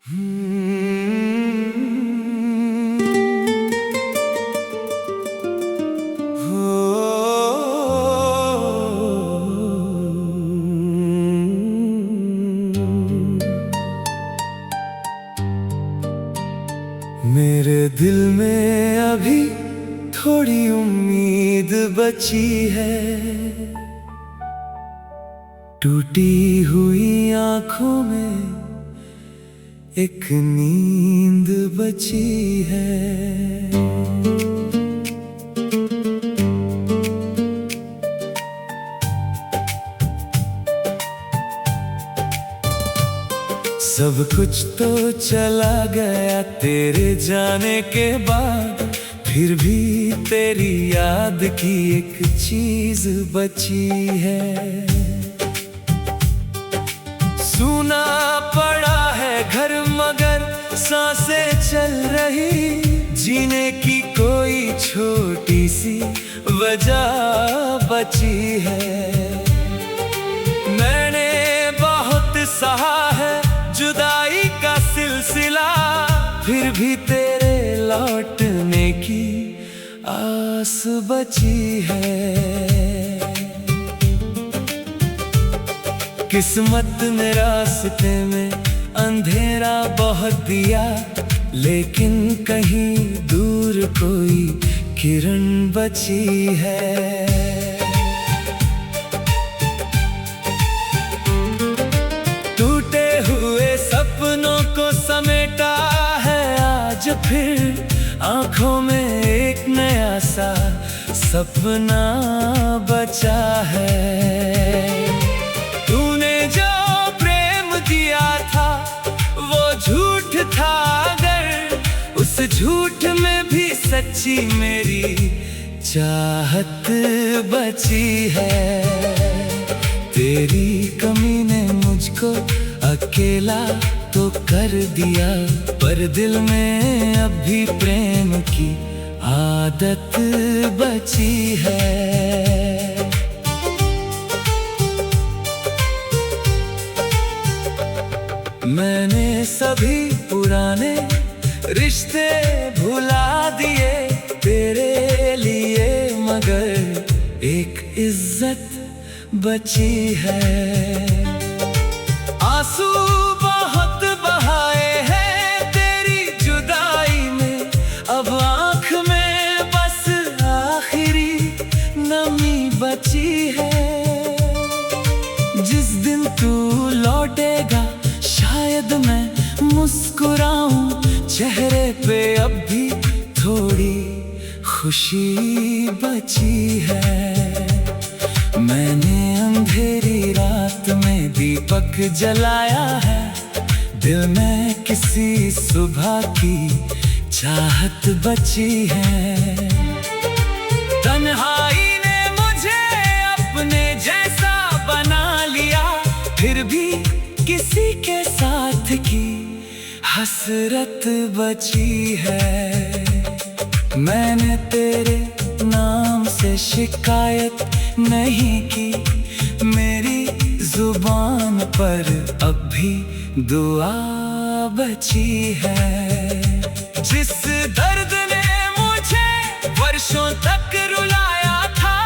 मेरे दिल में अभी थोड़ी उम्मीद बची है, टूटी हुई आंखों में एक नींद बची है। सब कुछ तो चला गया तेरे जाने के बाद, फिर भी तेरी याद की एक चीज बची है। सूना पड़ा है घर मगर सांसें चल रही, जीने की कोई छोटी सी वजह बची है। मैंने बहुत सहा है जुदाई का सिलसिला, फिर भी तेरे लौटने की आस बची है। किस्मत ने रास्ते में अंधेरा बहुत दिया, लेकिन कहीं दूर कोई किरण बची है। टूटे हुए सपनों को समेटा है आज फिर, आंखों में एक नया सा सपना बचा है। तूने जो प्रेम दिया था वो झूठ था, अगर उस झूठ में भी सच्ची मेरी चाहत बची है। तेरी कमी ने मुझको अकेला तो कर दिया, पर दिल में अब भी प्रेम की आदत बची है। मैंने सभी पुराने रिश्ते भुला दिए तेरे लिए, मगर एक इज्जत बची है। आंसू बहुत बहाए हैं तेरी जुदाई में, अब आंख में बस आखिरी नमी बची है। जिस दिन तू लौटेगा शायद मैं मुस्कुराऊं, चेहरे पे अब भी थोड़ी खुशी बची है। मैंने अंधेरी रात में दीपक जलाया है, दिल में किसी सुबह की चाहत बची है। तन्हाई ने मुझे अपने जैसा बना लिया, फिर भी किसी के साथ की हसरत बची है। मैंने तेरे नाम से शिकायत नहीं की, मेरी जुबान पर अब भी दुआ बची है। जिस दर्द ने मुझे वर्षों तक रुलाया था,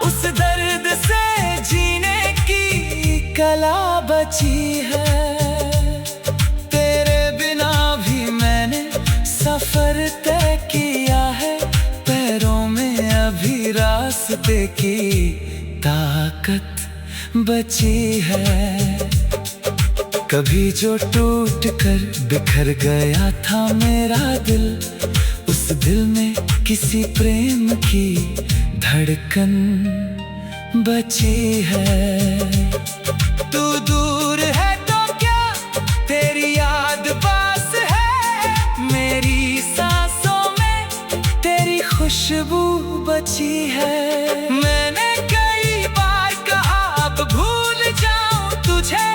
उस दर्द से जीने की कला बची है। तेरे बिना भी मैंने सफर तय किया है, पैरों में अभी रास्ते की ताकत बची है। कभी जो टूट कर बिखर गया था मेरा दिल, उस दिल में किसी प्रेम की धड़कन बची है। तू दूर है तो क्या तेरी याद पास है, मेरी सांसों में तेरी खुशबू बची है। मैंने कई बार कहा अब भूल जाऊं तुझे,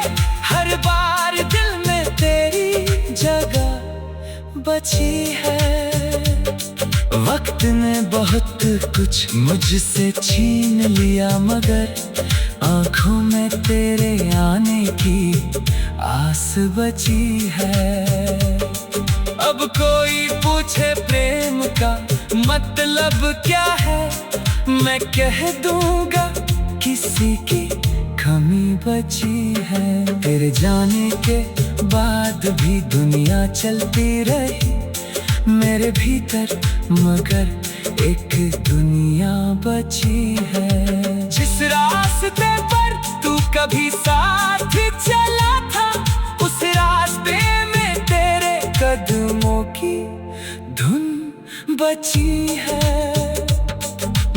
हर बार दिल में तेरी जगह बची है। वक्त ने बहुत कुछ मुझसे छीन लिया, मगर आंखों में तेरे आने की आस बची है। अब कोई पूछे प्रेम का मतलब क्या है, मैं कह दूंगा किसी की कमी बची है। तेरे जाने के बाद भी दुनिया चलती रही मेरे भीतर, मगर एक दुनिया बची है। जिस रास्ते पर तू कभी साथ चला था, उस रास्ते में तेरे कदमों की धुन बची है।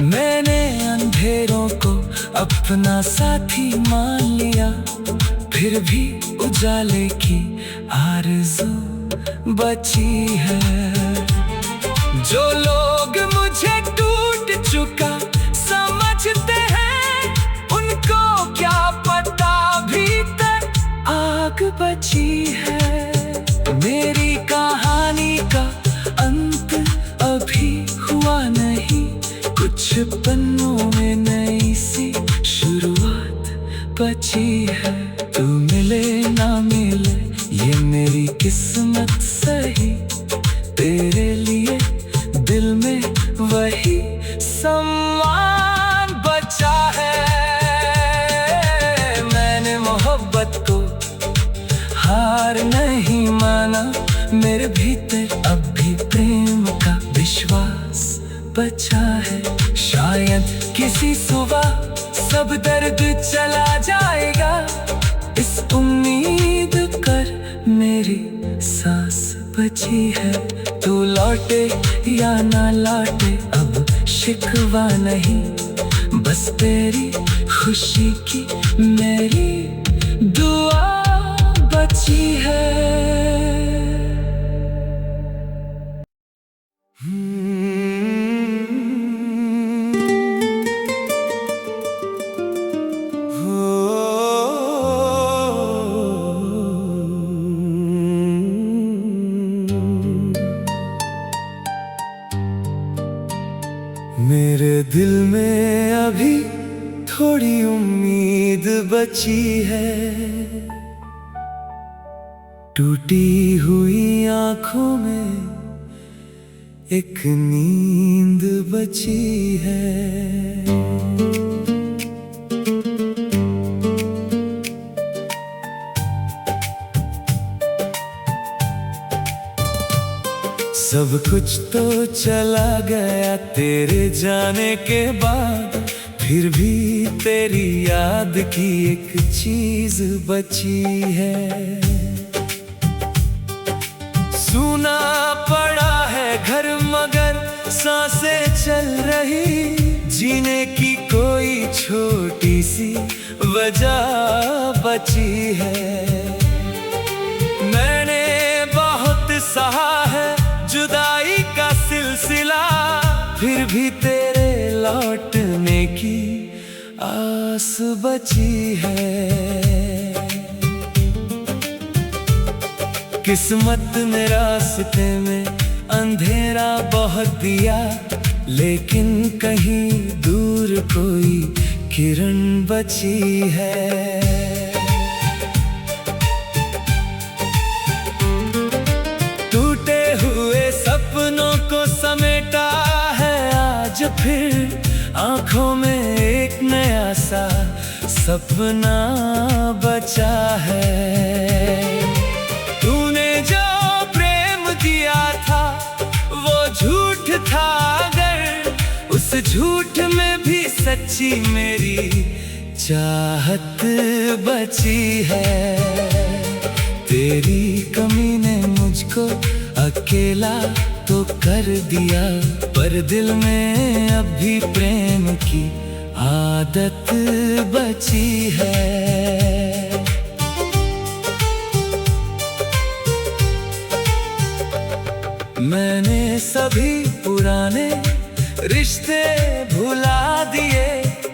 मैंने अंधेरों को अपना साथी मान लिया, फिर भी उजाले की आरज़ू बची है। जो लोग मुझे टूट चुका समझते हैं, उनको क्या पता भीतर आग बची है। मेरी कहानी का अंत अभी हुआ नहीं, कुछ पन्नों में नई सी शुरुआत बची है। तू मिले ना मिले ये मेरी किस्मत सही, तेरे लिए दिल में वही सम्मान बचा है। मैंने मोहब्बत को हार नहीं माना, मेरे भीतर अब भी प्रेम का विश्वास बचा है। शायद किसी सुबह सब दर्द चला जाएगा, इस उम्मीद कर मेरी सांस बची है। तू लौटे या ना लौटे अब शिकवा नहीं, बस तेरी खुशी की मेरी दुआ बची है। मेरे दिल में अभी थोड़ी उम्मीद बची है, टूटी हुई आंखों में एक नींद बची है। सब कुछ तो चला गया तेरे जाने के बाद, फिर भी तेरी याद की एक चीज बची है। सूना पड़ा है घर मगर सांसें चल रही, जीने की कोई छोटी सी वजह बची है। मैंने बहुत सहा है जुदाई का सिलसिला, फिर भी तेरे लौटने की आस बची है। किस्मत ने रास्ते में अंधेरा बहुत दिया, लेकिन कहीं दूर कोई किरण बची है। टूटे हुए सपनों को समेटा है आज फिर, आंखों में एक नया सा सपना बचा है। तूने जो प्रेम दिया था वो झूठ था, अगर उस झूठ में भी सच्ची मेरी चाहत बची है। तेरी कमी ने मुझको अकेला तो कर दिया, पर दिल में अब भी प्रेम की आदत बची है। मैंने सभी पुराने रिश्ते भुला दिए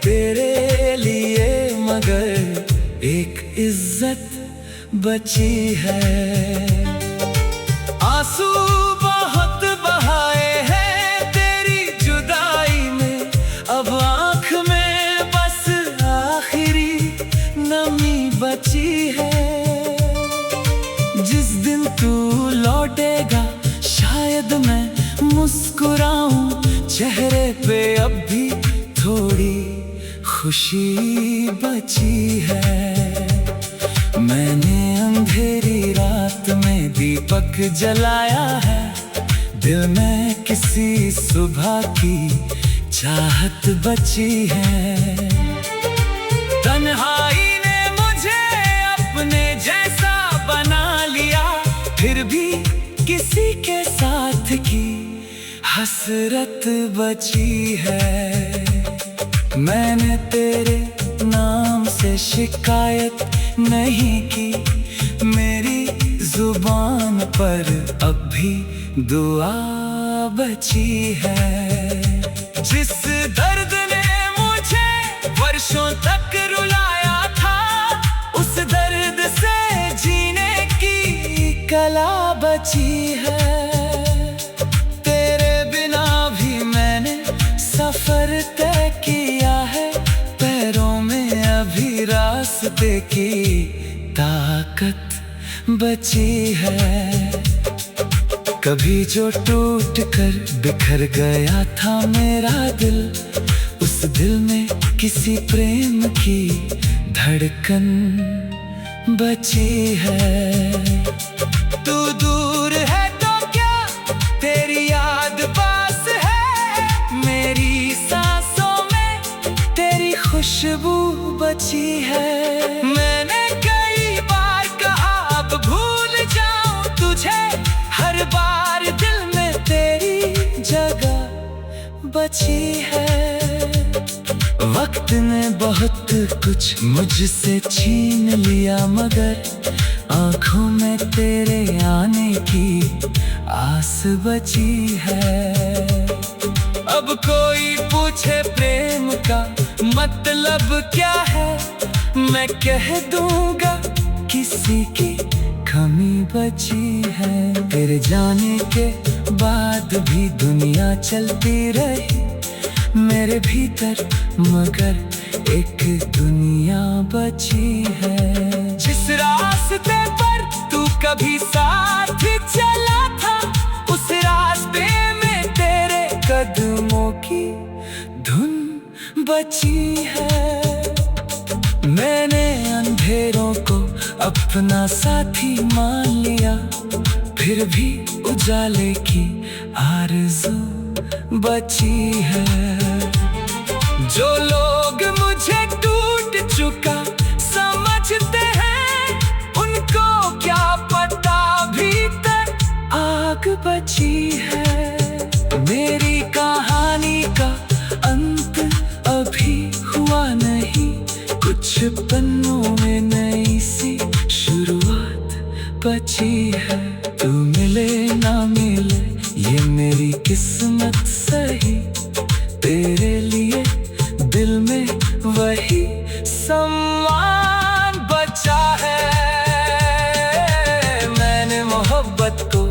तेरे लिए, मगर एक इज्जत बची है। आंसू बहुत बहाए हैं तेरी जुदाई में, अब आंख में बस आखिरी नमी बची है। दिन तू लौटेगा शायद मैं मुस्कुराऊं, चेहरे पे अब भी थोड़ी खुशी बची है। मैंने अंधेरी रात में दीपक जलाया है, दिल में किसी सुबह की चाहत बची है। तन्हाई ने मुझे अपने जैसा बना लिया, फिर भी किसी के साथ की हसरत बची है। मैंने तेरे नाम से शिकायत नहीं की, मेरी जुबान पर अब भी दुआ बची है। जिस दर्द ने मुझे वर्षों तक रुलाया था, उस दर्द से जीने की कला बची है। तेरे बिना भी मैंने सफर तय किया है, पैरों में अभी रास्ते की ताकत बची है। कभी जो टूट कर बिखर गया था मेरा दिल, उस दिल में किसी प्रेम की धड़कन बची है। तू दूर है तो क्या तेरी याद पास है, मेरी सांसों में तेरी खुशबू बची है। मैंने कई बार कहा अब भूल जाऊं तुझे, हर बार दिल में तेरी जगह बची है। वक्त ने बहुत कुछ मुझसे छीन लिया, मगर आंखों में तेरे आने की आस बची है। अब कोई पूछे प्रेम का मतलब क्या है, मैं कह दूंगा किसी की कमी बची है। तेरे जाने के बाद भी दुनिया चलती रही मेरे भीतर, मगर एक दुनिया बची है। जिस रास्ते पर तू कभी साथ चला था, उस रास्ते में तेरे कदमों की धुन बची है। मैंने अंधेरों को अपना साथी मान लिया, फिर भी उजाले की आरज़ू बची है। जो लोग मुझे टूट चुका समझते हैं, उनको क्या पता भीतर आग बची है। मेरी कहानी का अंत अभी हुआ नहीं, कुछ पन्नों में नई सी शुरुआत बची है। तू मिले ना मिले ये मेरी किस्मत सही, तेरे लिए दिल में वही सम्मान बचा है। मैंने मोहब्बत को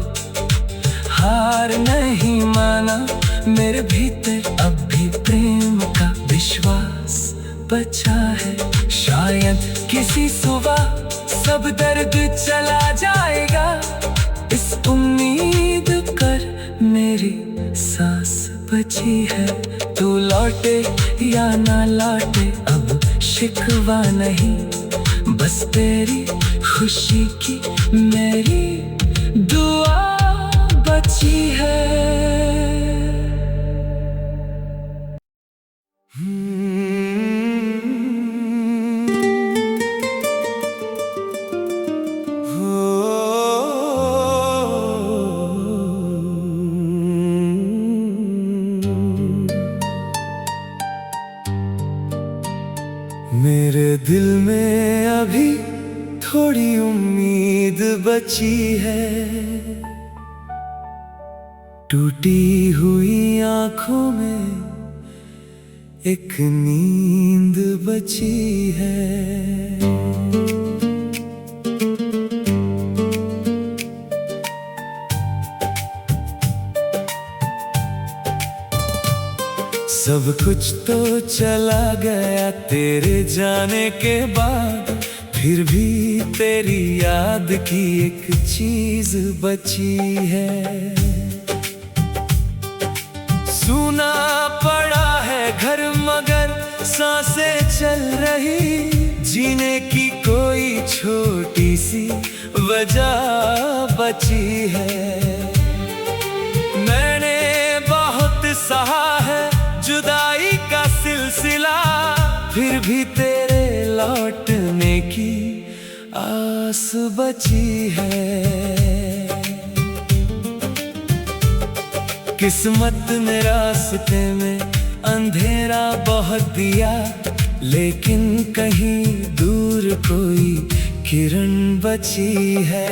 हार नहीं माना, मेरे भीतर अब भी प्रेम का विश्वास बचा है। शायद किसी सुबह सब दर्द चला जाएगा, इस उम्मीद कर मेरी सांस बची है। तू लौटे या ना लौटे अब शिकवा नहीं, बस तेरी खुशी की मेरी दुआ बची है। मेरे दिल में अभी थोड़ी उम्मीद बची है, टूटी हुई आंखों में एक नींद बची है। सब कुछ तो चला गया तेरे जाने के बाद, फिर भी तेरी याद की एक चीज बची है। सूना पड़ा है घर मगर सांसें चल रही, जीने की कोई छोटी सी वजह बची है। मैंने बहुत सहा है जुदाई का सिलसिला, फिर भी तेरे लौटने की आस बची है। किस्मत ने रास्ते में अंधेरा बहुत दिया, लेकिन कहीं दूर कोई किरण बची है।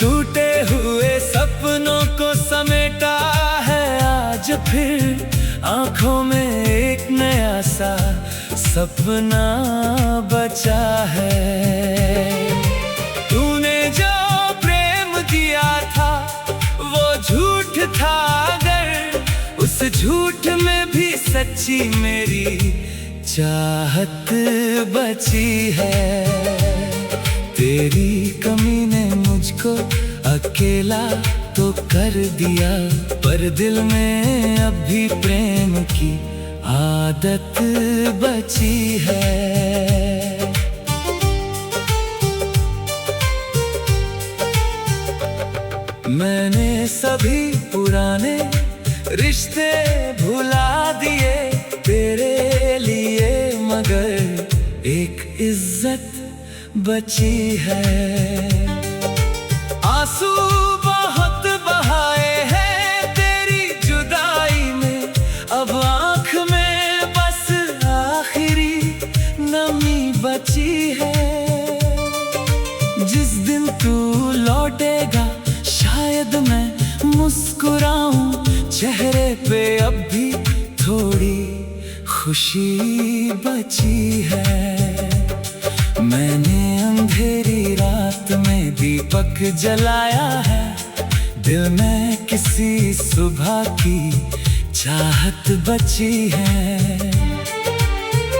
टूटे हुए सपनों को समेटा है आज फिर, आंखों में एक नया सा सपना बचा है। तूने जो प्रेम दिया था वो झूठ था, अगर उस झूठ में भी सच्ची मेरी चाहत बची है। तेरी कमी ने मुझको अकेला तो कर दिया, पर दिल में अब भी प्रेम की आदत बची है। मैंने सभी पुराने रिश्ते भुला दिए तेरे लिए, मगर एक इज्जत बची है। आंसू बहुत बहाए हैं तेरी जुदाई में, अब आंख में बस आखिरी नमी बची है। जिस दिन तू लौटेगा शायद मैं मुस्कुराऊं, चेहरे पे अब भी थोड़ी खुशी बची है। मैंने अंधेरी रात में दीपक जलाया है, दिल में किसी सुबह की चाहत बची है।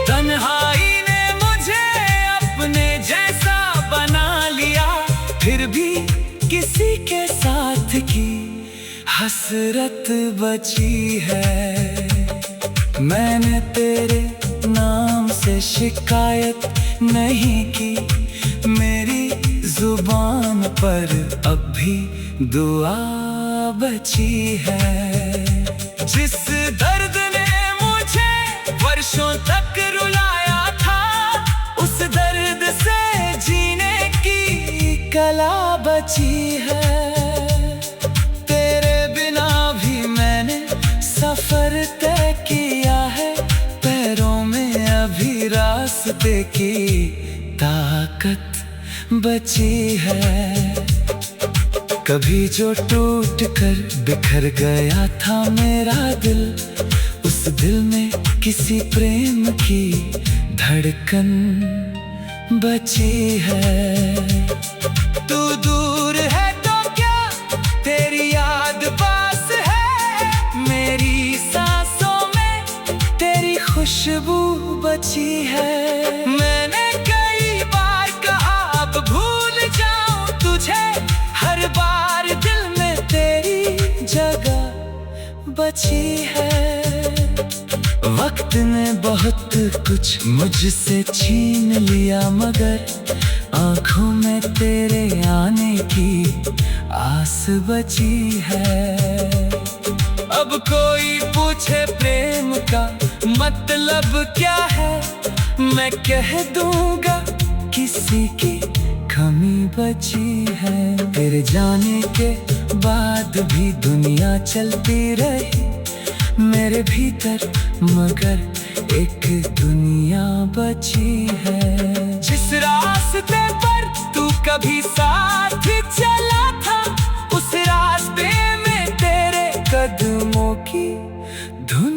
तन्हाई ने मुझे अपने जैसा बना लिया, फिर भी किसी के साथ की हसरत बची है। मैंने तेरे नाम से शिकायत नहीं की, मेरी जुबान पर अब भी दुआ बची है। जिस दर्द ने मुझे वर्षों तक रुलाया था, उस दर्द से जीने की कला बची है। तेरे बिना भी मैंने सफर तय किया है, पैरों में अभी रास्ते की ताकत बची है। कभी जो टूट कर बिखर गया था मेरा दिल, उस दिल में किसी प्रेम की धड़कन बची है। तू दूर है तो क्या तेरी याद पास है, मेरी सांसों में तेरी खुशबू बची है। मैंने कई बार कहा अब भूल जाऊं तुझे, हर बार दिल में तेरी जगह बची है। वक्त ने बहुत कुछ मुझसे छीन लिया, मगर आंखों में तेरे आने की आस बची है। अब कोई पूछे प्रेम का मतलब क्या है, मैं कह दूंगा किसी की कमी बची है। तेरे जाने के बाद भी दुनिया चलती रही मेरे भीतर, मगर एक दुनिया बची है। जिस रास्ते पर तू कभी साथ चला था, उस रास्ते में तेरे कदमों की धुन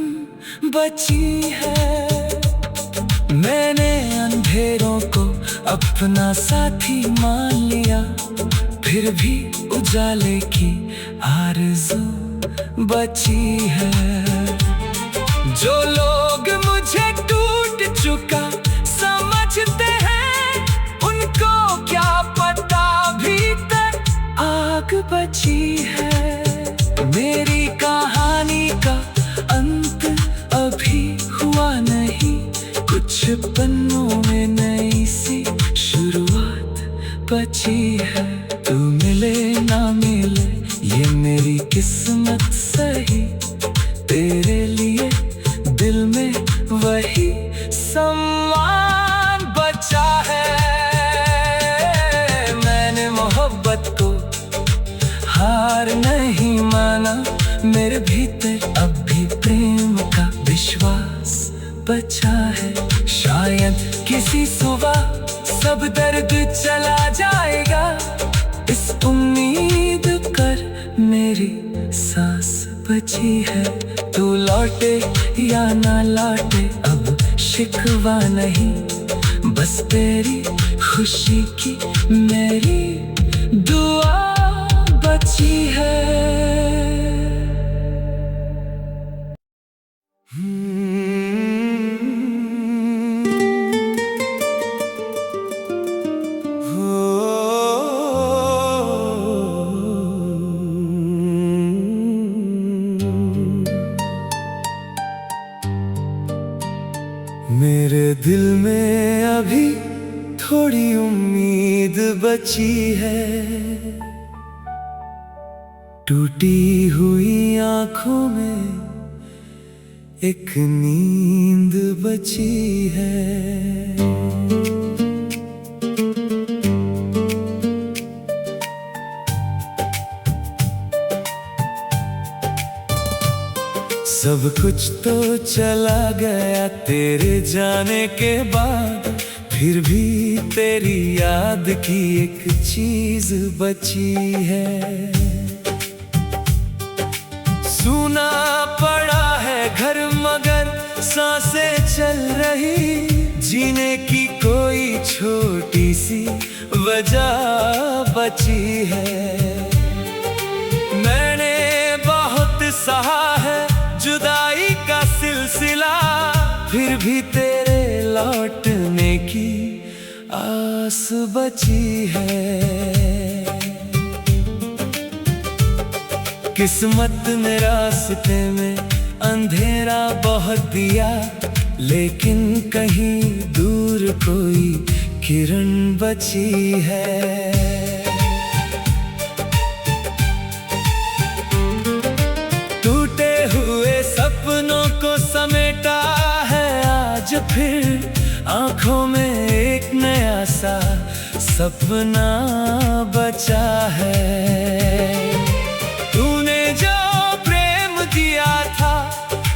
बची है। मैंने अंधेरों को अपना साथी मान लिया, फिर भी उजाले की आरज़ू बची है। जो लोग मुझे टूट चुका समझते हैं, उनको क्या पता भीतर आग बची है। मेरी कहानी का अंत अभी हुआ नहीं, कुछ पन्नों में नई सी शुरुआत बची है। तू मिले ना मिले ये मेरी किस्मत सही, तेरे लिए दिल में वही सम्मान बचा है। मैंने मोहब्बत को हार नहीं माना, मेरे भीतर अब भी प्रेम का विश्वास बचा है। शायद किसी सुबह सब दर्द चला जाएगा, इस उम्मीद कर मेरी सांस बची है। तू लौटे या ना लौटे अब शिकवा नहीं, बस तेरी खुशी की मेरी दुआ बची है। मेरे दिल में अभी थोड़ी उम्मीद बची है, टूटी हुई आंखों में एक नींद बची है। सब कुछ तो चला गया तेरे जाने के बाद, फिर भी तेरी याद की एक चीज बची है। सूना पड़ा है घर मगर सांसें चल रही, जीने की कोई छोटी सी वजह बची है। मैंने बहुत सहा है जुदाई का सिलसिला, फिर भी तेरे लौटने की आस बची है। किस्मत ने रास्ते में अंधेरा बहुत दिया, लेकिन कहीं दूर कोई किरण बची है। सपनों को समेटा है आज फिर, आंखों में एक नया सा सपना बचा है। तूने जो प्रेम दिया था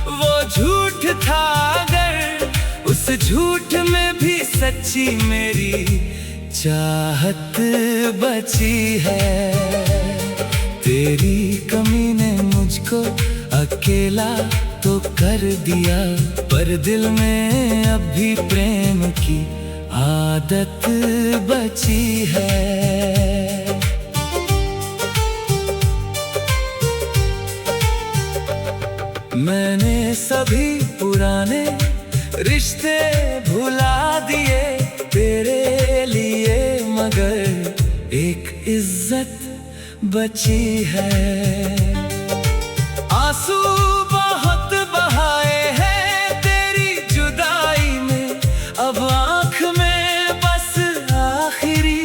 वो झूठ था, अगर उस झूठ में भी सच्ची मेरी चाहत बची है। तेरी कमी ने मुझको अकेला तो कर दिया, पर दिल में अब भी प्रेम की आदत बची है। मैंने सभी पुराने रिश्ते भुला दिए तेरे लिए, मगर एक इज्जत बची है। आंसू बहुत बहाए हैं तेरी जुदाई में, अब आँख में बस आखिरी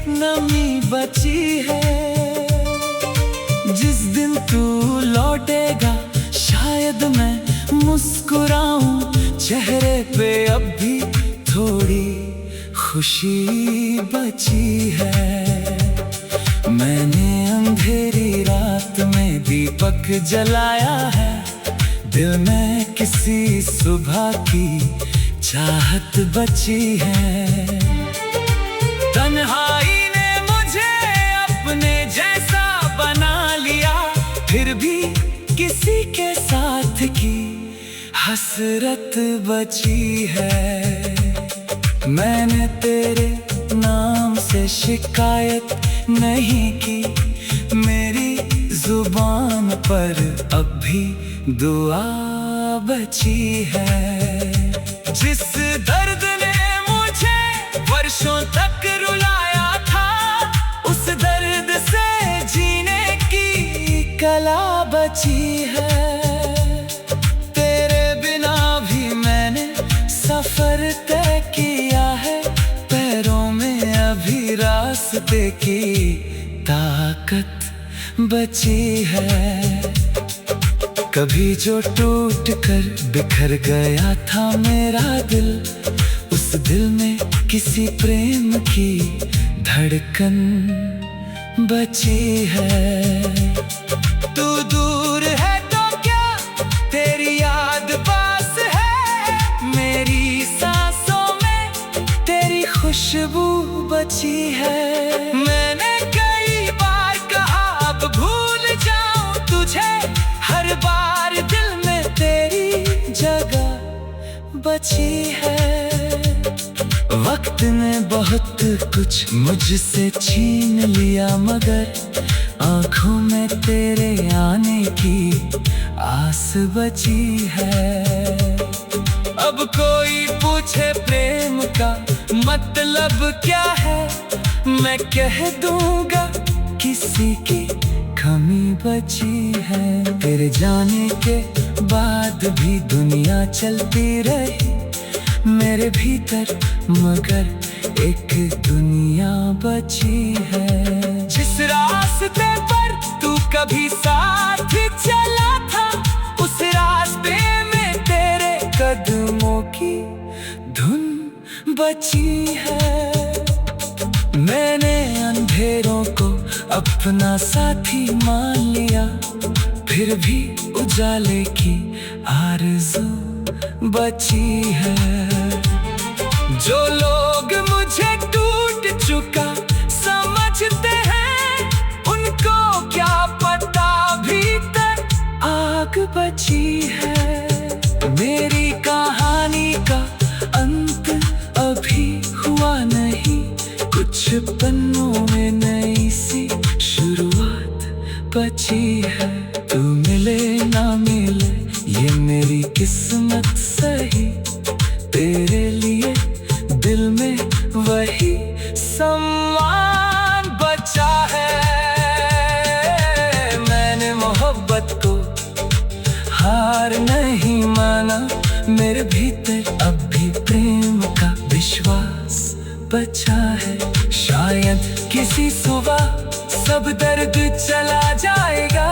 नमी बची है। जिस दिन तू लौटेगा शायद मैं मुस्कुराऊं, चेहरे पे अब भी थोड़ी खुशी बची है। मैंने अंधेरी रात में दीपक जलाया है, दिल में किसी सुबह की चाहत बची है। तन्हाई ने मुझे अपने जैसा बना लिया, फिर भी किसी के साथ की हसरत बची है। मैंने तेरे नाम से शिकायत नहीं की, मेरी जुबान पर अब भी दुआ बची है। जिस दर्द ने मुझे वर्षों तक रुलाया था, उस दर्द से जीने की कला बची है। तेरे बिना भी मैंने सफर तय किया है, पैरों में अभी रास्ते की ताकत बची है। कभी जो टूट कर बिखर गया था मेरा दिल, उस दिल में किसी प्रेम की धड़कन बची है। तू दूर है तो क्या तेरी याद पास है, मेरी सांसों में तेरी खुशबू बची है। मैंने कई बार कहा अब भूल जाऊं तुझे, हर बार दिल में तेरी जगह बची है। वक्त ने बहुत कुछ मुझसे छीन लिया, मगर आंखों में तेरे आने की आस बची है। अब कोई पूछे प्रेम का मतलब क्या है, मैं कह दूंगा किसी की कमी बची है। तेरे जाने के बाद भी दुनिया चलती रही मेरे भीतर, मगर एक दुनिया बची है। जिस रास्ते पर तू कभी साथ चला था, उस रास्ते में तेरे कदमों की धुन बची है। मैंने अंधेरों को अपना साथी मान लिया, फिर भी उजाले की आरज़ू बची है। जो लोग मुझे टूट चुका समझते हैं, उनको क्या पता भीतर आग बची है। मेरी कहानी का अंत अभी हुआ नहीं, कुछ पन्नों में नई सी शुरुआत बची है। तू मिले ना मिले ये मेरी किस्मत सही, तेरे लिए दिल में वही सम्मान बचा है। मैंने मोहब्बत को हार नहीं माना, मेरे भीतर अब भी प्रेम का विश्वास बचा है। शायद किसी सुबह सब दर्द चला जाएगा,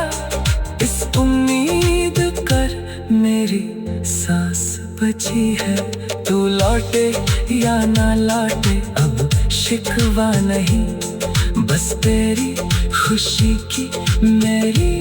इस उम्मीद कर मेरी सांस बची है। तू लौटे या ना लौटे अब शिकवा नहीं, बस तेरी खुशी की मेरी